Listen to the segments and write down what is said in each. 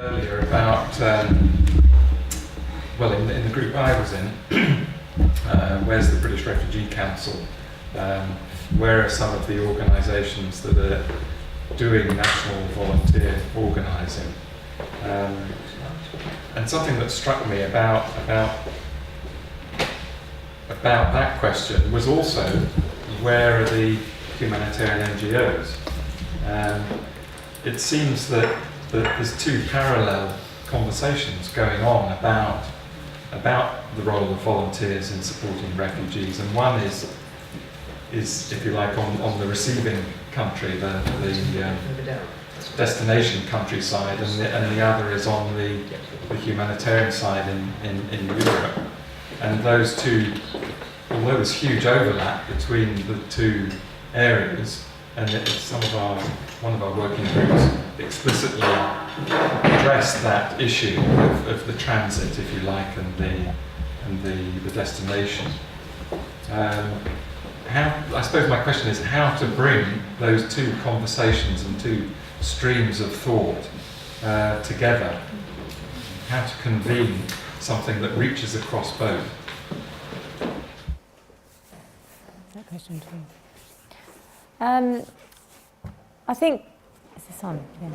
Earlier about, well, in the group I was in, where's the British Refugee Council? Where are some of the organisations that are doing national volunteer organising? And something that struck me about that question was also, where are the humanitarian NGOs? It seems that there's two parallel conversations going on about the role of volunteers in supporting refugees, and one is if you like on the receiving country, the destination country side, and the other is on the humanitarian side in Europe. And those two, although there's huge overlap between the two areas, and one of our working groups explicitly addressed that issue of the transit, if you like, and the destination. I suppose my question is how to bring those two conversations and two streams of thought together. How to convene something that reaches across both. That question too. I think, is this on? Yeah.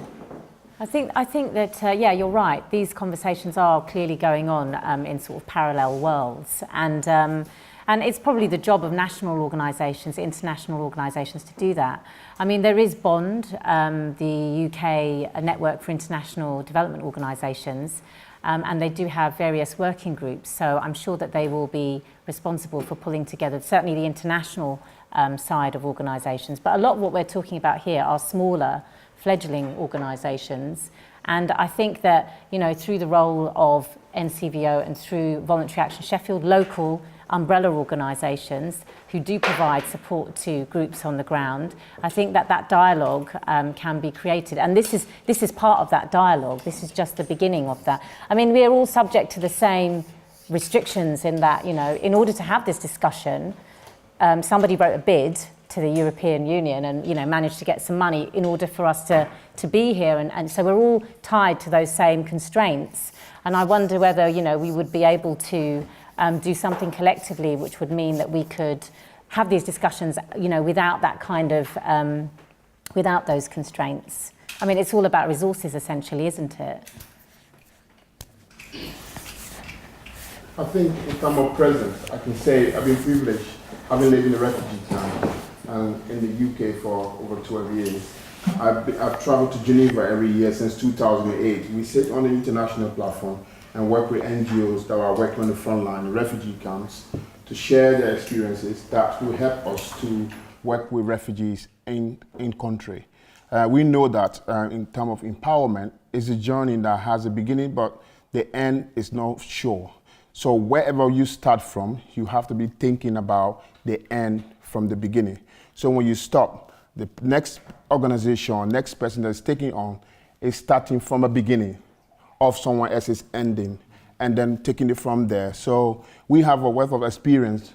I think that, yeah, you're right. These conversations are clearly going on in sort of parallel worlds. And it's probably the job of national organisations, international organisations to do that. I mean, there is BOND, the UK Network for International Development Organisations, and they do have various working groups. So I'm sure that they will be responsible for pulling together, certainly the international side of organisations. But a lot of what we're talking about here are smaller, fledgling organisations. And I think that, you know, through the role of NCVO and through Voluntary Action Sheffield, local umbrella organisations who do provide support to groups on the ground, I think that dialogue can be created. And this is part of that dialogue. This is just the beginning of that. I mean, we are all subject to the same restrictions in that, you know, in order to have this discussion, somebody wrote a bid to the European Union and, you know, managed to get some money in order for us to be here. And so we're all tied to those same constraints. And I wonder whether, you know, we would be able to do something collectively, which would mean that we could have these discussions, you know, without that kind of, without those constraints. I mean, it's all about resources, essentially, isn't it? I think if I'm more present, I can say I've been privileged. I've been living in a refugee camp in the UK for over 12 years. I've traveled to Geneva every year since 2008. We sit on an international platform and work with NGOs that are working on the front line, the refugee camps, to share their experiences that will help us to work with refugees in country. We know that in terms of empowerment, it's a journey that has a beginning, but the end is not sure. So wherever you start from, you have to be thinking about the end from the beginning. So when you stop, the next organization or next person that's taking on is starting from a beginning of someone else's ending and then taking it from there. So we have a wealth of experience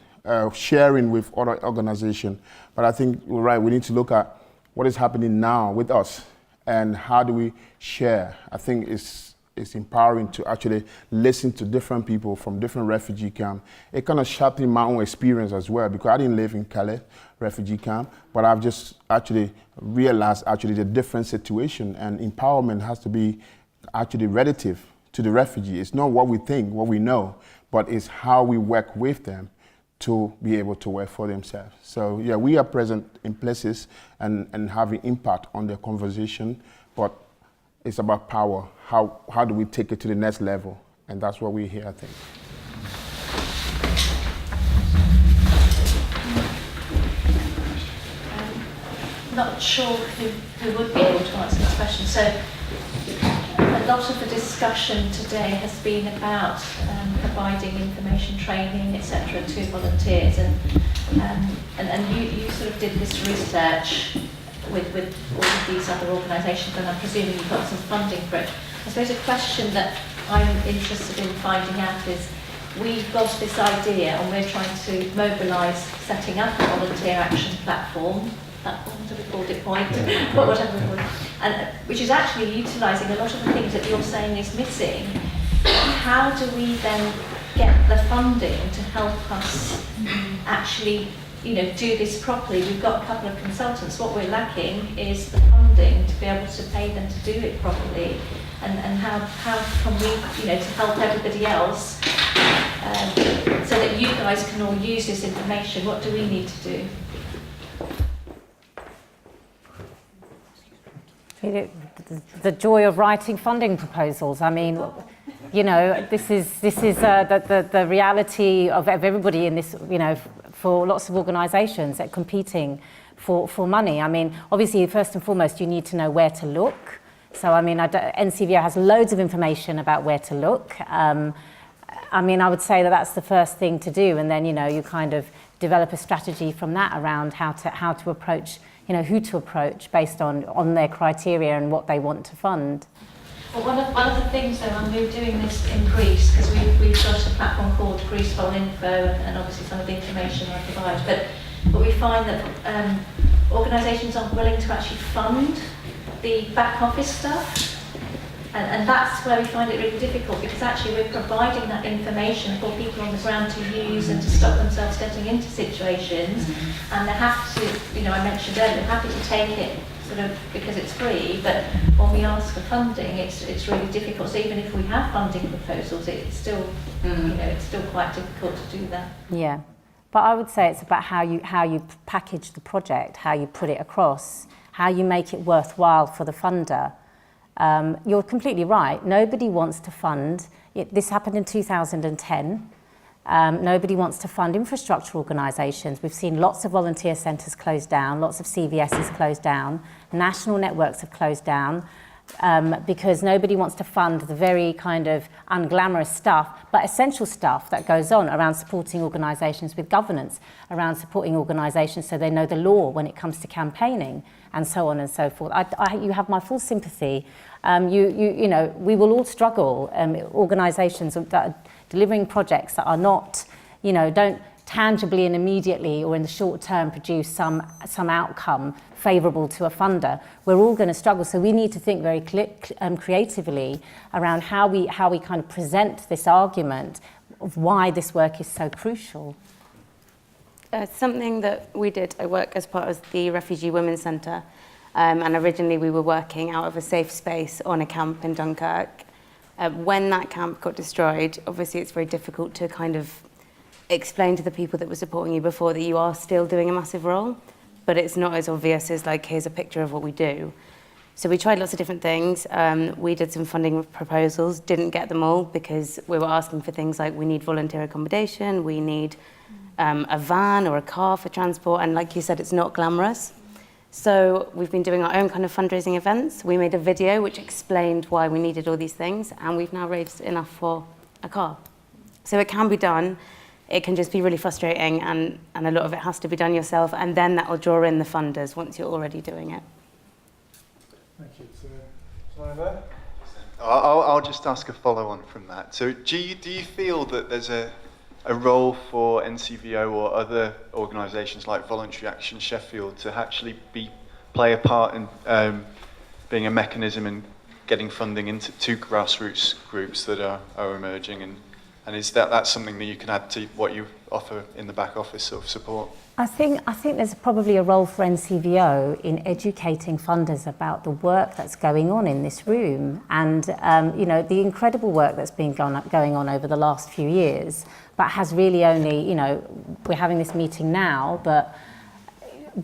sharing with other organizations, but I think you're right, we need to look at what is happening now with us and how do we share. I think it's empowering to actually listen to different people from different refugee camps. It kind of sharpened my own experience as well, because I didn't live in Calais refugee camp, but I've just actually realized the different situation, and empowerment has to be actually relative to the refugee. It's not what we think, what we know, but it's how we work with them to be able to work for themselves. So yeah, we are present in places and having impact on their conversation, but it's about power. How do we take it to the next level? And that's what we're here, I think. Not sure who would be able to answer this question. So a lot of the discussion today has been about providing information training, etc., to volunteers, and you sort of did this research with all of these other organisations, and I'm presuming you've got some funding for it. I suppose a question that I'm interested in finding out is, we've got this idea and we're trying to mobilise setting up a volunteer action platform platform, whatever we called it, point, but whatever we called it, and which is actually utilising a lot of the things that you're saying is missing. How do we then get the funding to help us actually, do this properly? We've got a couple of consultants. What we're lacking is the funding to be able to pay them to do it properly. And how can we, to help everybody else, so that you guys can all use this information? What do we need to do? The joy of writing funding proposals. I mean, this is the reality of everybody in this. For lots of organisations that are competing for money. I mean, obviously, first and foremost, you need to know where to look. So, I mean, NCVO has loads of information about where to look. I mean, I would say that that's the first thing to do, and then, you kind of develop a strategy from that around how to approach, who to approach based on their criteria and what they want to fund. Well, one of the things, though, and we're doing this in Greece, because we've got a platform called Greece Vol Info, and obviously some of the information I provide, but we find that organisations aren't willing to actually fund the back office stuff, and that's where we find it really difficult, because actually we're providing that information for people on the ground to use and to stop themselves getting into situations, and they have to, I mentioned earlier, they're happy to take it sort of because it's free, but when we ask for funding, it's really difficult. So even if we have funding proposals, it's still, it's still quite difficult to do that. Yeah, but I would say it's about how you package the project, how you put it across, how you make it worthwhile for the funder. You're completely right. Nobody wants to fund. This happened in 2010. Nobody wants to fund infrastructure organisations. We've seen lots of volunteer centres close down, lots of CVSs close down, national networks have closed down, because nobody wants to fund the very kind of unglamorous stuff, but essential stuff that goes on around supporting organisations with governance, around supporting organisations so they know the law when it comes to campaigning, and so on and so forth. You have my full sympathy. We will all struggle. Organisations that are delivering projects that are not, don't tangibly and immediately or in the short term produce some outcome favourable to a funder. We're all going to struggle, so we need to think very creatively around how we kind of present this argument of why this work is so crucial. Something that we did, I work as part of the Refugee Women's Centre, and originally we were working out of a safe space on a camp in Dunkirk. When that camp got destroyed, obviously it's very difficult to kind of explain to the people that were supporting you before that you are still doing a massive role, but it's not as obvious as like, here's a picture of what we do. So we tried lots of different things. We did some funding proposals, didn't get them all because we were asking for things like we need volunteer accommodation, we need a van or a car for transport, and like you said, it's not glamorous. So we've been doing our own kind of fundraising events. We made a video which explained why we needed all these things, and we've now raised enough for a car. So it can be done. It can just be really frustrating, and a lot of it has to be done yourself, and then that will draw in the funders once you're already doing it. Thank you. So, there? I'll just ask a follow-on from that. So do you feel that there's a role for NCVO or other organisations like Voluntary Action Sheffield to actually play a part in being a mechanism in getting funding to grassroots groups that are emerging, and is that's something that you can add to what you offer in the back office sort of support? I think there's probably a role for NCVO in educating funders about the work that's going on in this room, and the incredible work that's been going on over the last few years, but has really only, we're having this meeting now, but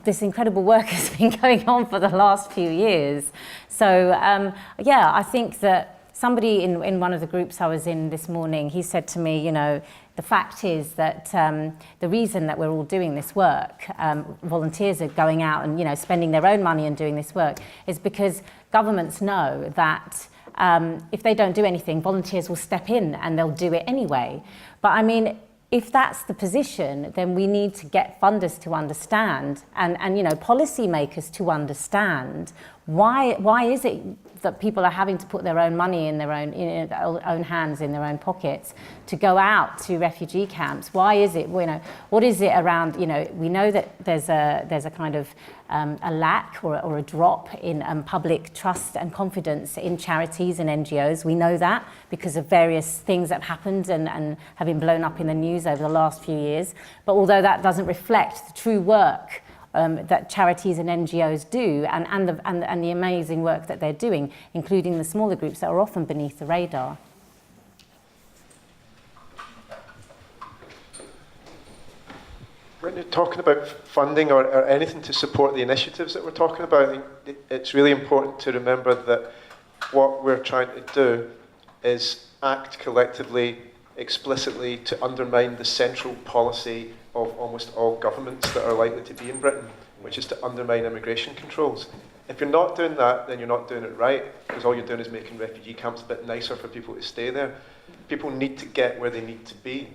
this incredible work has been going on for the last few years. So I think that somebody in one of the groups I was in this morning, he said to me, the fact is that the reason that we're all doing this work, volunteers are going out and spending their own money and doing this work, is because governments know that if they don't do anything, volunteers will step in and they'll do it anyway. But I mean, if that's the position, then we need to get funders to understand and policymakers to understand Why is it that people are having to put their own money in their own hands, in their own pockets, to go out to refugee camps? Why is it? What is it around? We know that there's a kind of a lack or a drop in public trust and confidence in charities and NGOs. We know that because of various things that have happened and have been blown up in the news over the last few years. But although that doesn't reflect the true work that charities and NGOs do, and the amazing work that they're doing, including the smaller groups that are often beneath the radar. When you're talking about funding or anything to support the initiatives that we're talking about, I think it's really important to remember that what we're trying to do is act collectively, explicitly, to undermine the central policy of almost all governments that are likely to be in Britain, which is to undermine immigration controls. If you're not doing that, then you're not doing it right, because all you're doing is making refugee camps a bit nicer for people to stay there. People need to get where they need to be.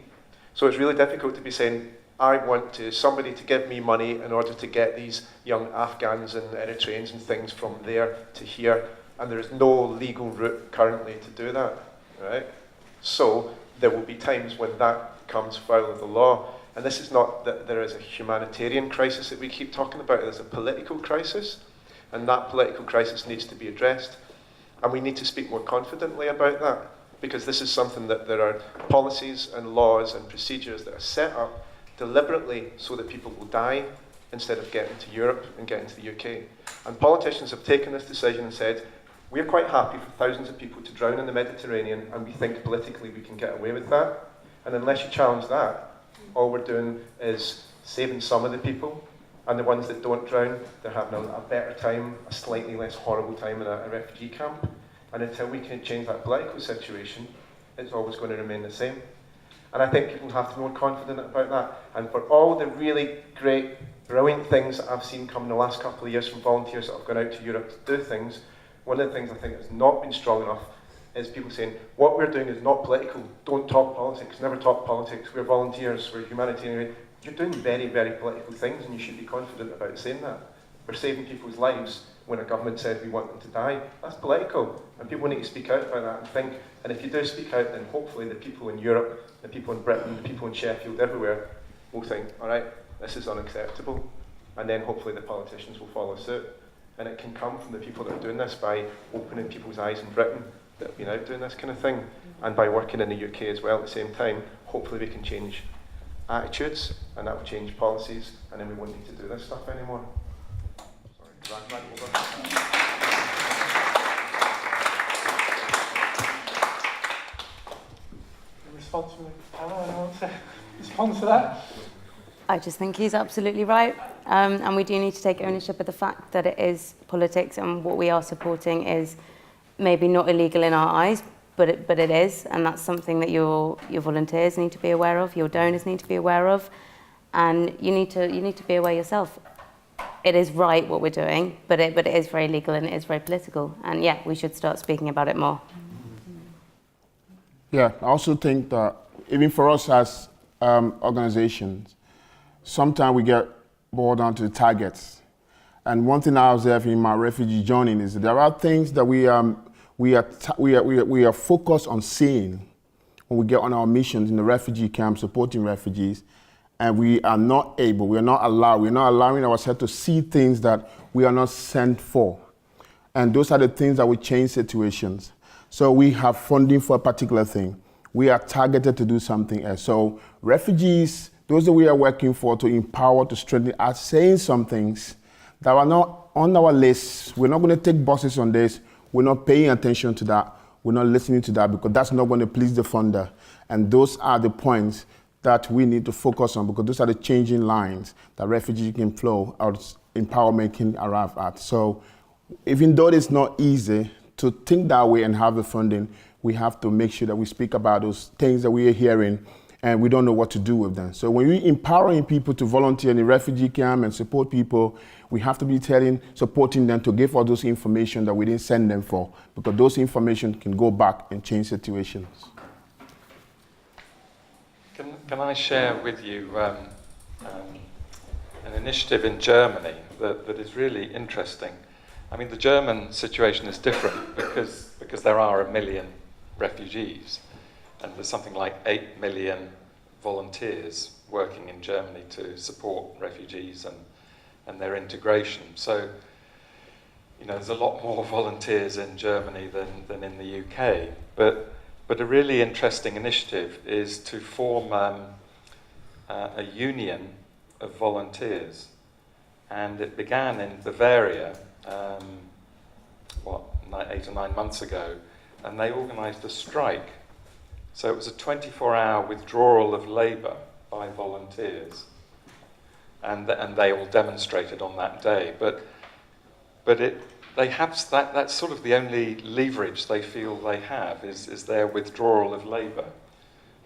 So it's really difficult to be saying, I want somebody to give me money in order to get these young Afghans and Eritreans and things from there to here, and there is no legal route currently to do that, right? So there will be times when that becomes foul of the law. And this is not that there is a humanitarian crisis that we keep talking about, there's a political crisis, and that political crisis needs to be addressed. And we need to speak more confidently about that, because this is something that there are policies and laws and procedures that are set up deliberately so that people will die instead of getting to Europe and getting to the UK. And politicians have taken this decision and said, we're quite happy for thousands of people to drown in the Mediterranean, and we think politically we can get away with that. And unless you challenge that, all we're doing is saving some of the people, and the ones that don't drown, they're having a better time, a slightly less horrible time in a refugee camp. And until we can change that political situation, it's always going to remain the same. And I think people have to be more confident about that. And for all the really great, brilliant things that I've seen come in the last couple of years from volunteers that have gone out to Europe to do things, one of the things I think has not been strong enough is people saying, what we're doing is not political, don't talk politics, never talk politics, we're volunteers, we're humanitarian. You're doing very, very political things, and you should be confident about saying that. We're saving people's lives when a government said we want them to die. That's political, and people need to speak out about that and think, and if you do speak out, then hopefully the people in Europe, the people in Britain, the people in Sheffield, everywhere, will think, all right, this is unacceptable, and then hopefully the politicians will follow suit. And it can come from the people that are doing this by opening people's eyes in Britain that have been out doing this kind of thing, and by working in the UK as well at the same time. Hopefully we can change attitudes, and that will change policies, and then we won't need to do this stuff anymore. Sorry, back over. A response from the panel, anyone want to respond to that? I just think he's absolutely right. And we do need to take ownership of the fact that it is politics, and what we are supporting is maybe not illegal in our eyes, but it is, and that's something that your volunteers need to be aware of, your donors need to be aware of, and you need to be aware yourself. It is right what we're doing, but it is very legal and it is very political, and yeah, we should start speaking about it more. Yeah, I also think that even for us as organizations, sometimes we get boiled down to the targets. And one thing I observe in my refugee journey is that there are things that we are focused on seeing when we get on our missions in the refugee camp supporting refugees, and we are not allowing ourselves to see things that we are not sent for. And those are the things that will change situations. So we have funding for a particular thing. We are targeted to do something else. So refugees, those that we are working for to empower, to strengthen, are saying some things that are not on our list. We're not going to take bosses on this. We're not paying attention to that. We're not listening to that, because that's not going to please the funder. And those are the points that we need to focus on, because those are the changing lines that refugees can flow out, empowerment can arrive at. So even though it's not easy to think that way and have the funding, we have to make sure that we speak about those things that we are hearing and we don't know what to do with them. So when we're empowering people to volunteer in the refugee camp and support people, we have to be supporting them to give all those information that we didn't send them for, because those information can go back and change situations. Can I share with you an initiative in Germany that is really interesting? I mean, the German situation is different because there are 1 million refugees, and there's something like 8 million volunteers working in Germany to support refugees and their integration. So, you know, there's a lot more volunteers in Germany than in the UK. But a really interesting initiative is to form a union of volunteers. And it began in Bavaria, 8 or 9 months ago, and they organised a strike. So it was a 24-hour withdrawal of labour by volunteers, and they all demonstrated on that day. But they have that's sort of the only leverage they feel they have is their withdrawal of labour,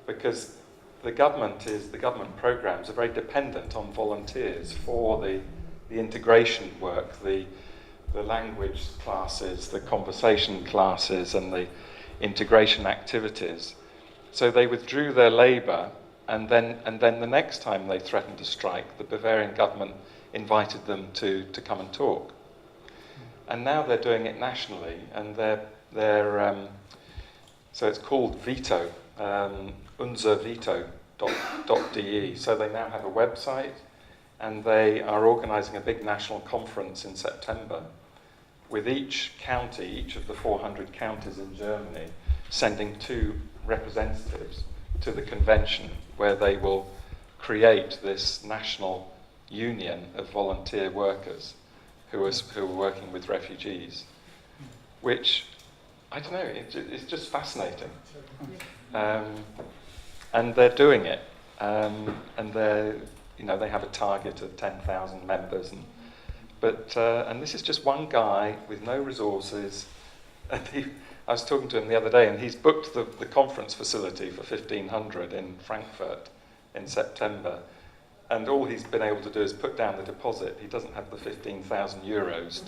because the government programmes are very dependent on volunteers for the integration work, the language classes, the conversation classes, and the integration activities. So they withdrew their labour, and then the next time they threatened to strike, the Bavarian government invited them to come and talk. And now they're doing it nationally, and so it's called Veto, unserveto.de. So they now have a website, and they are organising a big national conference in September, with each of the 400 counties in Germany, sending 2 representatives to the convention, where they will create this national union of volunteer workers who are working with refugees, which, I don't know, it's just fascinating. And they're doing it, and they have a target of 10,000 members, and this is just one guy with no resources. And I was talking to him the other day, and he's booked the conference facility for 1,500 in Frankfurt in September. And all he's been able to do is put down the deposit. He doesn't have the 15,000 euros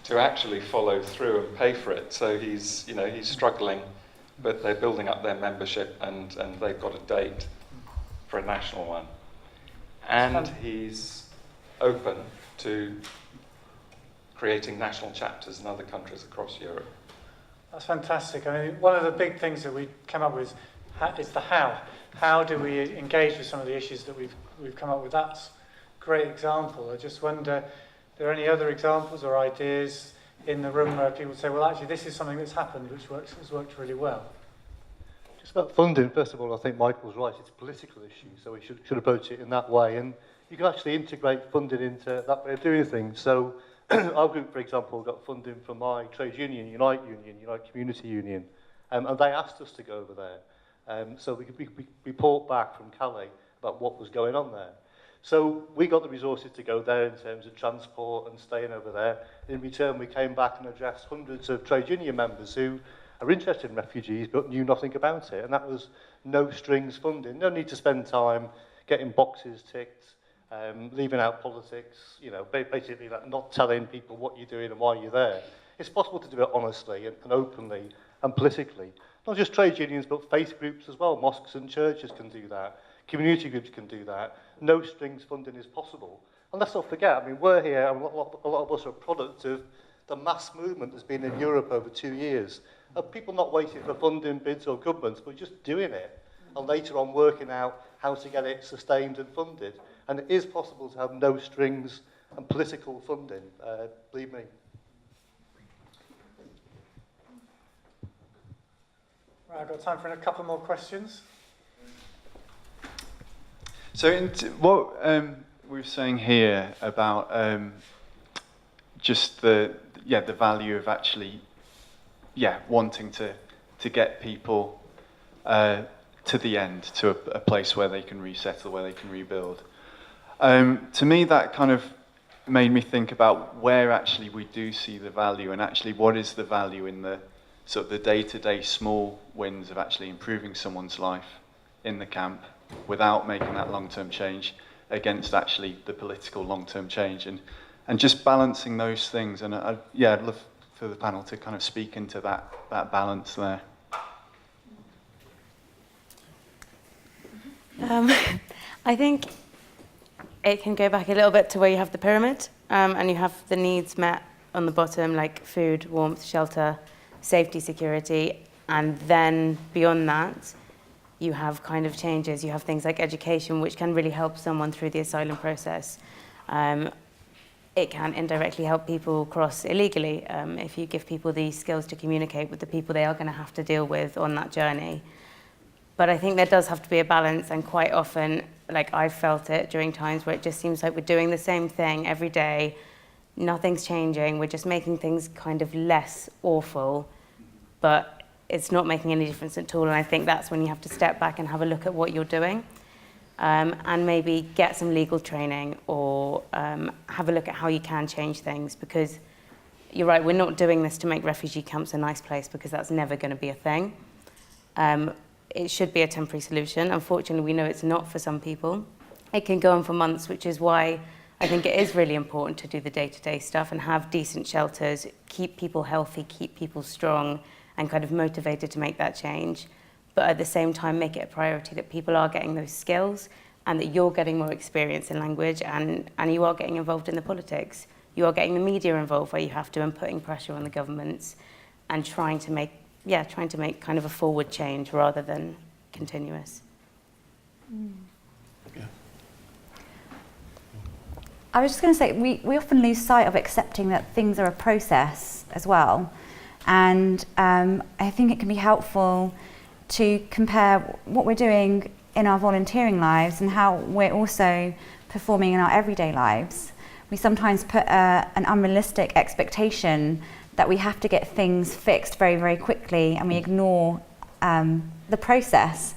to actually follow through and pay for it. So he's struggling, but they're building up their membership, and they've got a date for a national one. And he's open to creating national chapters in other countries across Europe. That's fantastic. I mean, one of the big things that we came up with is the how. How do we engage with some of the issues that we've come up with? That's a great example. I just wonder, are there any other examples or ideas in the room where people say, well, actually, this is something that's happened which has worked really well? Just about funding, first of all, I think Michael's right. It's a political issue, so we should approach it in that way. And you can actually integrate funding into that way of doing things. So our group, for example, got funding from my trade union, Unite Community Union, and they asked us to go over there. So we could report back from Calais about what was going on there. So we got the resources to go there in terms of transport and staying over there. In return, we came back and addressed hundreds of trade union members who are interested in refugees but knew nothing about it. And that was no strings funding. No need to spend time getting boxes ticked, leaving out politics, basically like not telling people what you're doing and why you're there. It's possible to do it honestly and openly and politically. Not just trade unions, but faith groups as well. Mosques and churches can do that. Community groups can do that. No strings funding is possible. And let's not forget, I mean, we're here, and a lot of us are a product of the mass movement that's been in Europe over 2 years. Of people not waiting for funding bids or governments, but just doing it. And later on working out how to get it sustained and funded. And it is possible to have no strings and political funding, believe me. Right, I've got time for a couple more questions. So what we were saying here about just the value of actually wanting to get people to the end, to a place where they can resettle, where they can rebuild. To me, that kind of made me think about where actually we do see the value, and actually what is the value in the sort of the day-to-day small wins of actually improving someone's life in the camp without making that long-term change against actually the political long-term change, and just balancing those things. And I'd love for the panel to kind of speak into that balance there. I think it can go back a little bit to where you have the pyramid. and you have the needs met on the bottom, like food, warmth, shelter, safety, security, and then beyond that, you have kind of changes. You have things like education, which can really help someone through the asylum process. It can indirectly help people cross illegally if you give people the skills to communicate with the people they are going to have to deal with on that journey. But I think there does have to be a balance, and quite often, like I've felt it during times where it just seems like we're doing the same thing every day, nothing's changing, we're just making things kind of less awful, but it's not making any difference at all. And I think that's when you have to step back and have a look at what you're doing, and maybe get some legal training, or have a look at how you can change things, because you're right, we're not doing this to make refugee camps a nice place, because that's never going to be a thing. It should be a temporary solution. Unfortunately, we know it's not for some people. It can go on for months, which is why I think it is really important to do the day-to-day stuff and have decent shelters, keep people healthy, keep people strong, and kind of motivated to make that change. But at the same time, make it a priority that people are getting those skills, and that you're getting more experience in language, and you are getting involved in the politics. You are getting the media involved where you have to, and putting pressure on the governments, and trying to make kind of a forward change rather than continuous. I was just going to say, we often lose sight of accepting that things are a process as well. And I think it can be helpful to compare what we're doing in our volunteering lives and how we're also performing in our everyday lives. We sometimes put an unrealistic expectation that we have to get things fixed very, very quickly, and we ignore the process.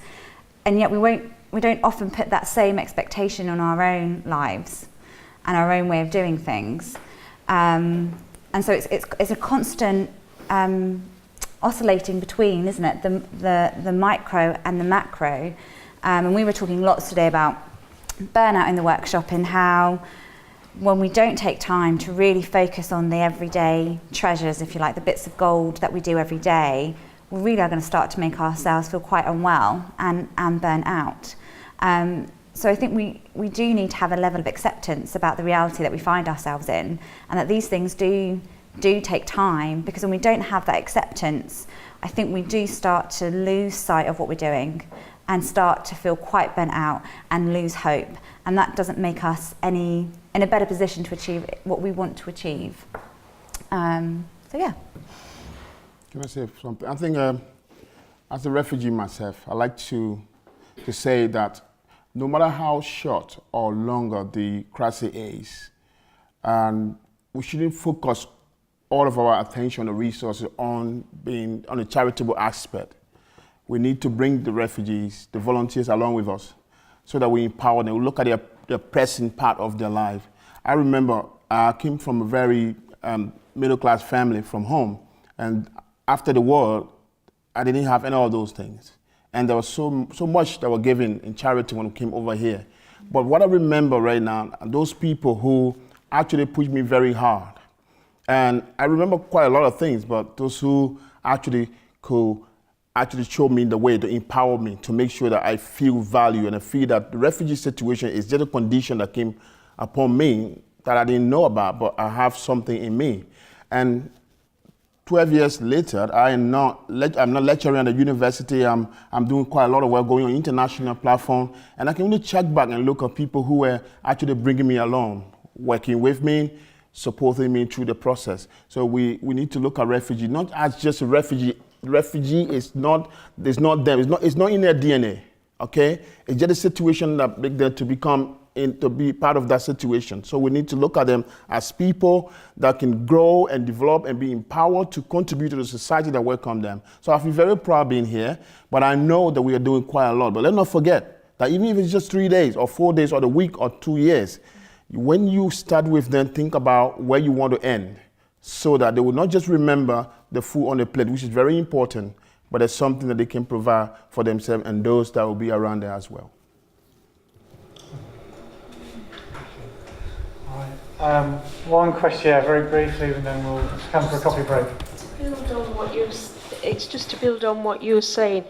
And yet we don't often put that same expectation on our own lives and our own way of doing things. And so it's a constant oscillating between, isn't it, the micro and the macro. And we were talking lots today about burnout in the workshop, and how when we don't take time to really focus on the everyday treasures, if you like, the bits of gold that we do every day, we really are going to start to make ourselves feel quite unwell and burn out. So I think we do need to have a level of acceptance about the reality that we find ourselves in, and that these things do take time, because when we don't have that acceptance, I think we do start to lose sight of what we're doing and start to feel quite burnt out and lose hope. And that doesn't make us in a better position to achieve what we want to achieve. So yeah. Can I say something? I think as a refugee myself, I like to say that no matter how short or longer the crisis is, we shouldn't focus all of our attention or resources on a charitable aspect. We need to bring the refugees, the volunteers along with us, so that we empower them. We look at the pressing part of their life. I remember I came from a very middle-class family from home, and after the war, I didn't have any of those things. And there was so much that were given in charity when we came over here. But what I remember right now are those people who actually pushed me very hard. And I remember quite a lot of things, but those who actually could show me the way, to empower me, to make sure that I feel value, and I feel that the refugee situation is just a condition that came upon me that I didn't know about, but I have something in me. And 12 years later, I'm not lecturing at the university. I'm doing quite a lot of work going on international platform, and I can really check back and look at people who were actually bringing me along, working with me, supporting me through the process. So we need to look at refugee not as just a refugee. Refugee is not them. It's not in their DNA. Okay, it's just a situation that make them to be part of that situation. So we need to look at them as people that can grow and develop and be empowered to contribute to the society that welcome them. So I feel very proud being here, but I know that we are doing quite a lot. But let's not forget that even if it's just 3 days or 4 days or a week or 2 years, when you start with them, think about where you want to end, so that they will not just remember the food on the plate, which is very important, but it's something that they can provide for themselves and those that will be around there as well. One question, very briefly, and then we'll come for a coffee break. It's just to build on what you're saying,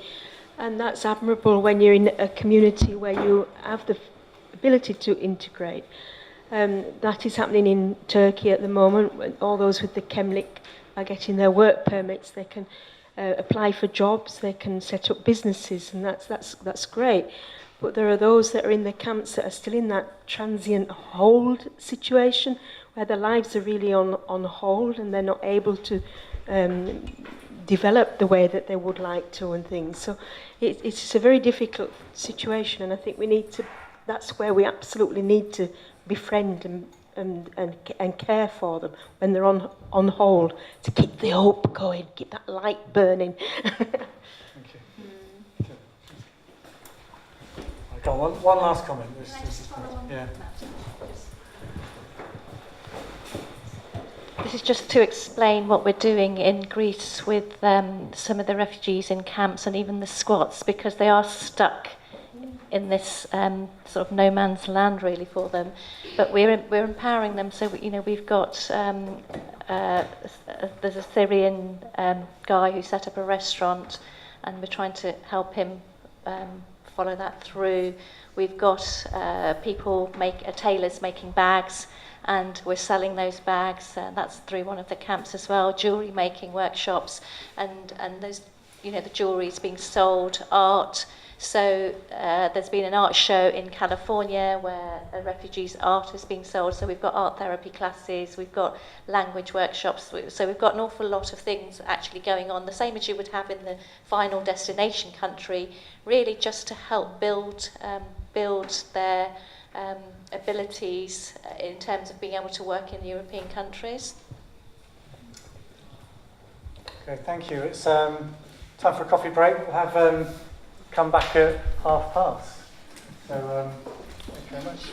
and that's admirable when you're in a community where you have the ability to integrate. That is happening in Turkey at the moment. When all those with the Kemlik are getting their work permits, they can apply for jobs, they can set up businesses, and that's great. But there are those that are in the camps that are still in that transient hold situation, where their lives are really on hold, and they're not able to develop the way that they would like to and things. So it's a very difficult situation, and I think we need to. That's where we absolutely need to befriend and care for them when they're on hold, to keep the hope going, keep that light burning. Thank you. I've got one last comment. This is just to explain what we're doing in Greece with some of the refugees in camps and even the squats, because they are stuck in this sort of no man's land really for them. But we're empowering them. So we've got there's a Syrian guy who set up a restaurant, and we're trying to help him follow that through. We've got tailors making bags, and we're selling those bags. That's through one of the camps as well. Jewellery making workshops, and those the jewellery is being sold, art. So there's been an art show in California where a refugee's art is being sold. So we've got art therapy classes, we've got language workshops. So we've got an awful lot of things actually going on, the same as you would have in the final destination country, really just to help build their abilities in terms of being able to work in European countries. Okay, thank you. It's time for a coffee break. We'll have come back at past. So thank you very much.